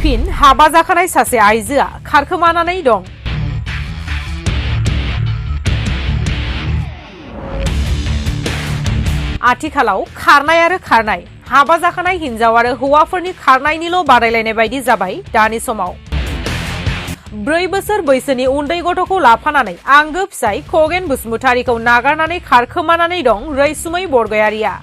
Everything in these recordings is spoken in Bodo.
फिन हाबा जाखानाय सासे आइजोआ खारखोमानानै दं। आथिखालाव खारनाय आरो खारनाय हाबा जाखानाय हिनजाव आरो हौवाफोरनि खारनायनिल' बादायलायनाय बायदि जाबाय दानि समाव। 4 बोसोर बैसोनि उन्दै गथ'खौ लाफानानै आंगो फिसाय खगेन बसुमतारीखौ नागारनानै खारखोमानानै दं रैसुमै बरगयारीआ।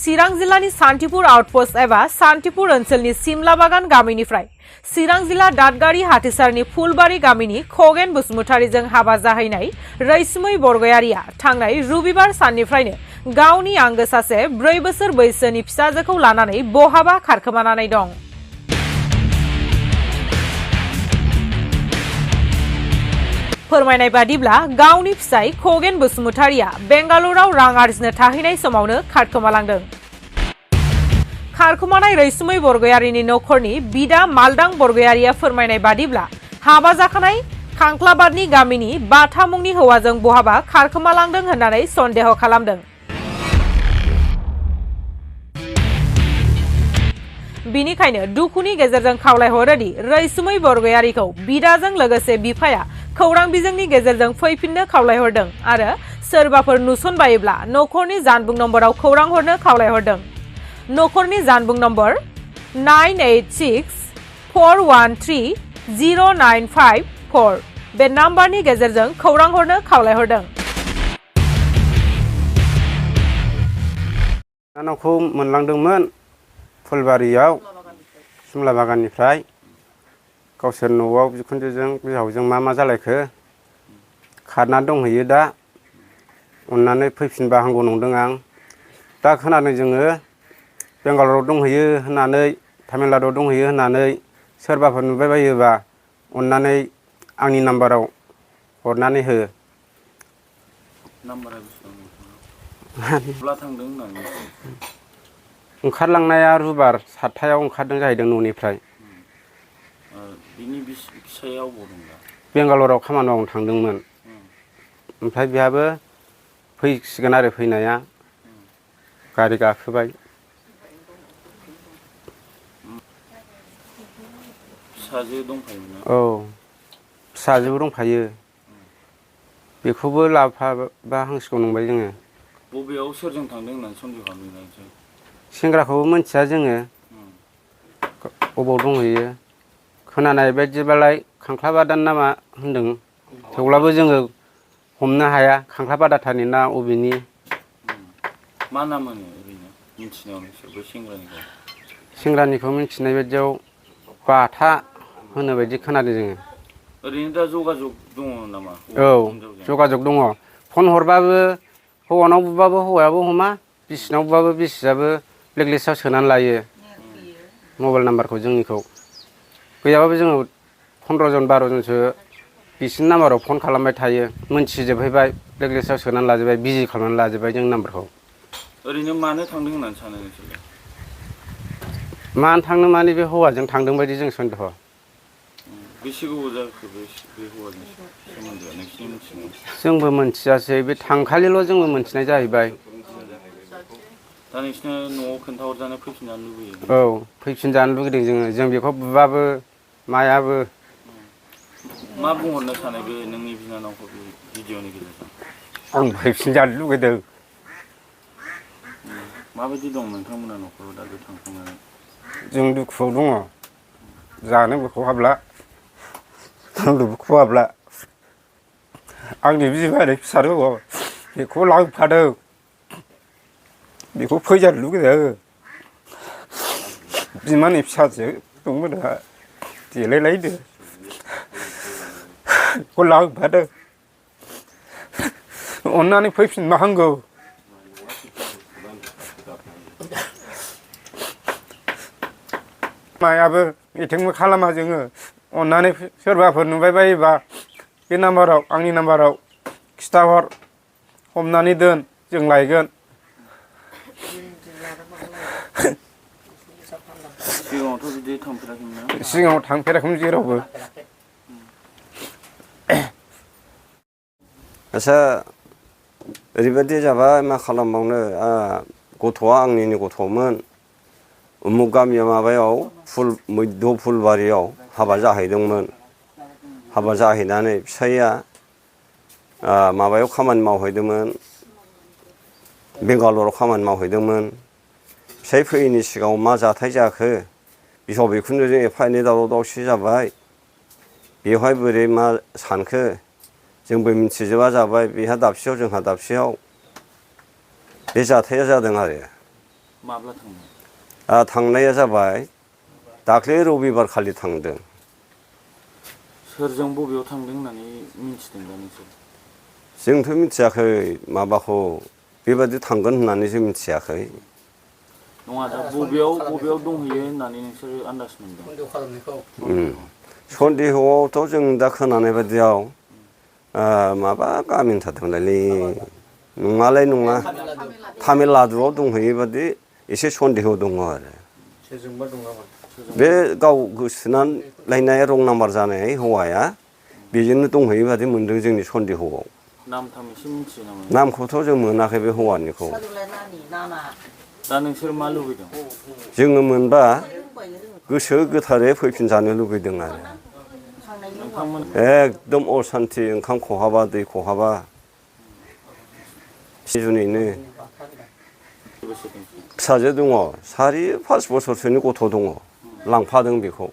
चिरां जिल्लानि सान्तिपुर आउटपोस्ट एबा सान्तिपुर ओनसोलनि सिमलाबागान गामिनिफ्राय चिरां जिल्ला दादगारि हाथिसारनि फुलबारि गामिनि खगेन बसुमतारीजों हाबा जाहैनाय रैसुमै बरगयारीआ थांनाय रबिबार साननिफ्रायनो गावनि आंगो सासे 4 बोसोर बैसोनि फिसाजोखौ लानानै बहाबा खारखोमानानै दं। फोरमायनाय बादिब्ला गावनि फिसाय खगेन बसुमतारीआ बेंगालुराव रां आरजिनो थाहैनाय समावनो खारखोमालांदों। खारखोमानाय रैसुमै बरगयारीनि नखरनि बिदा मालदां बरगयारीआ फोरमायनाय बादिब्ला हाबा जाखानाय खांख्लाबादनि गामिनि बाथा मुंनि हौवाजों बहाबा खारखोमालांदों होननानै सन्देह खालामदों। बिनिखायनो दुखुनि गेजेरजों खावलायहरोदि रैसुमै बरगयारीखौ बिदाजों लोगोसे बिफाया खौरां बिजोंनि गेजेरजों फैफिननो खावलायहरदों आरो सोरबाफोर नुसनबायोब्ला नखरनि जानबुं नम्बराव खौरां हरनो खावलायहरदों। नखरनि जानबुं नम्बर 9864130954 बे नाम्बारनि गेजेरजों खौरां हरनो खावलायहरदों। नानावखौ मोनलांदोंमोन फुलबारियाव सिमला बागाननिफ्राय गावसोर न'आव बिखुनजोजों बिहावजों मा जालायखो खारना दंहैयो दा अननानै फैफिनबा हामगौ नंदों आं। दा खोनादों जोङो बेंगालराव दंहैयो होननानै तामिलनाडुआव दंहैयो होननानै सोरबाफोर नुबाय बायोबा अननानै आंनि नाम्बाराव हरनानै हो। नाम्बारा बेसेबां थांदों होननानै ओंखारलांनाया रुबार 7टायाव ओंखारदों जाहैदों न'निफ्राय। बिनि फिसाया अबाव दं दा? बेंगालराव खामानि मावनो थांदोंमोन। ओमफ्राय बेहाबो फैसिगोन आरो फैनाया गारि गाखोबाय। फिसाजो दंफायोमोन ना? औ फिसाजोबो दंफायो। बेखौबो लाबोफाबा हामसिगौ नंबाय जोङो। बबेयाव सोरजों थांदों होननानै सन्देह खालामदों? सेंग्राखौबो मिथिया जोङो अबाव दंहैयो। खोनानाय बायदिबालाय खांख्लाबादान नामा होनदों। थेवब्लाबो जोङो हमनो हाया खांख्लाबादाथारनि ना अबेनि। मा नाम होनो ओरैनो मिथिनायाव नोंसोर सेंग्रानिखौ? सेंग्रानिखौ मिथिनाय बायदियाव बाथा होनो बायदि खोनादों जोङो। ओरैनो दा जगाजग दङ नामा? औ जगाजग दङ। फन हरबाबो हौवानाव बुबाबो हौवायाबो हमा, बिसिनाव बुबाबो बिसियाबो ब्लेकलिस्टआव सोनानै लायो मबाइल नाम्बारखौ जोंनिखौ। गैयाबाबो जोङो 15 जन 12 जनसो बिसिनि नाम्बाराव फन खालामबाय थायो। मोनथिजोबहैबाय ब्लेकलिस्टआव सोनानै लाजोबबाय, बिजि खालामनानै लाजोबबाय जोंनि नाम्बारखौ। ओरैनो मानो थांदों होननानै सानो नोंसोरलाय? मानो थांनो माने बे हौवाजों थांदों बायदि जों सन्देह'। बेसे गोबाव जाखो बे हौवाजों सोमोन्दोआ नोंसिनि मिथिनायाव? जोंबो मोनथियासै बे थांखालिल' जोंबो मोनथिनाय जाहैबाय। दा नोंसिना न'आव खोन्थाहरजानो फैफिनजानो लुबैयो? औ फैफिनजानो लुगैदों जोङो। जों बेखौ बुबाबो मायाबो। मा बुंहरनो सानो बे नोंनि बिनानावखौ बे भिडिअ'नि गेजेरजों? आं फैफिनजानो लुगैदों। माबायदि दं नोंथांमोना न'खराव दा बे थांखांनानै? जों दुखुआव दङ। जानोबो खहाबला लोंनोबो खहाबला। आंनि बिमानि फिसा दङ बेखौ लांफादों। बेखौ फैजानो लुगैदों। बिमानि फिसाजो दंमोन आंहा देलायलायनो बेखौ लांफादों। अननानै फैफिनबा हामगौ। मायाबो मिथिंबो खालामा जोङो। अननानै सोरबाफोर नुबाय बायोबा बे नाम्बाराव आंनि नाम्बाराव खिथाहर, हमनानै दोन, जों लायगोन। सिगाङावथ' बिदि थांफेराखैमोन ना? सिगाङाव थांफेराखैमोन जेरावबो। आच्छा ओरैबायदि जाबाय मा खालामबावनो गथ'आ आंनिनो गथ'मोन उमुग गामिया माबायाव मैद्य फुलबारियाव हाबा जाहैदोंमोन हाबा जाहैनानै फिसाइया माबायाव खामानि मावहैदोंमोन बेंगालराव खामानि मावहैदोंमोन फिसाइ फैयैनि सिगाङाव मा जाथाय जाखो बिहाव बिखुनजोजों एफा एनै दावराव दावसि जाबाय बेवहाय बोरै मा सानखो जोंबो मिथिजोबा जाबाय बेहा दाबसेयाव जोंहा दाबसेयाव बे जाथाया जादों आरो माब्ला थांनाय थांनाया जाबाय दाख्लै रबिबार खालि थांदों सोरजों बबेयाव थांदों होननानै मिथिदों दा नोंसोर जोंथ' मिथियाखै माबाखौ बेबादि थांगोन होननानैसो मिथियाखै नङा दा बबेयाव दंहैयो होननानै नोंसोर आन्दाज मोनदों सन्देहआवथ' जों दा खोनानाय बायदियाव माबा गामिनि थारमोनलायलै नङालाय नङा तामिलनाडुआव दंहैयो बादि एसे सन्देह दङ आरो बे गाव गोसोथोनानै लायनाय रं नाम्बार जानाय हौवाया बेजोंनो दंहैयो बादि मोनदों जोंनि सन्देहआव नाम थाम एसे मिथियो नामा नामखौथ' जों मोनाखै बे हौवानिखौ दा नोंसोर मा लुबैदों जोङो मोनबा गोसो गोथारै फैफिनजानो लुबैदों आरो नोंथांमोन एकदम असान्थि ओंखाम खहाबा दै खहाबा सिजुनैनो फिसाजो दङ 4-5 बोसोरसोनि गथ' दङ लांफादों बेखौ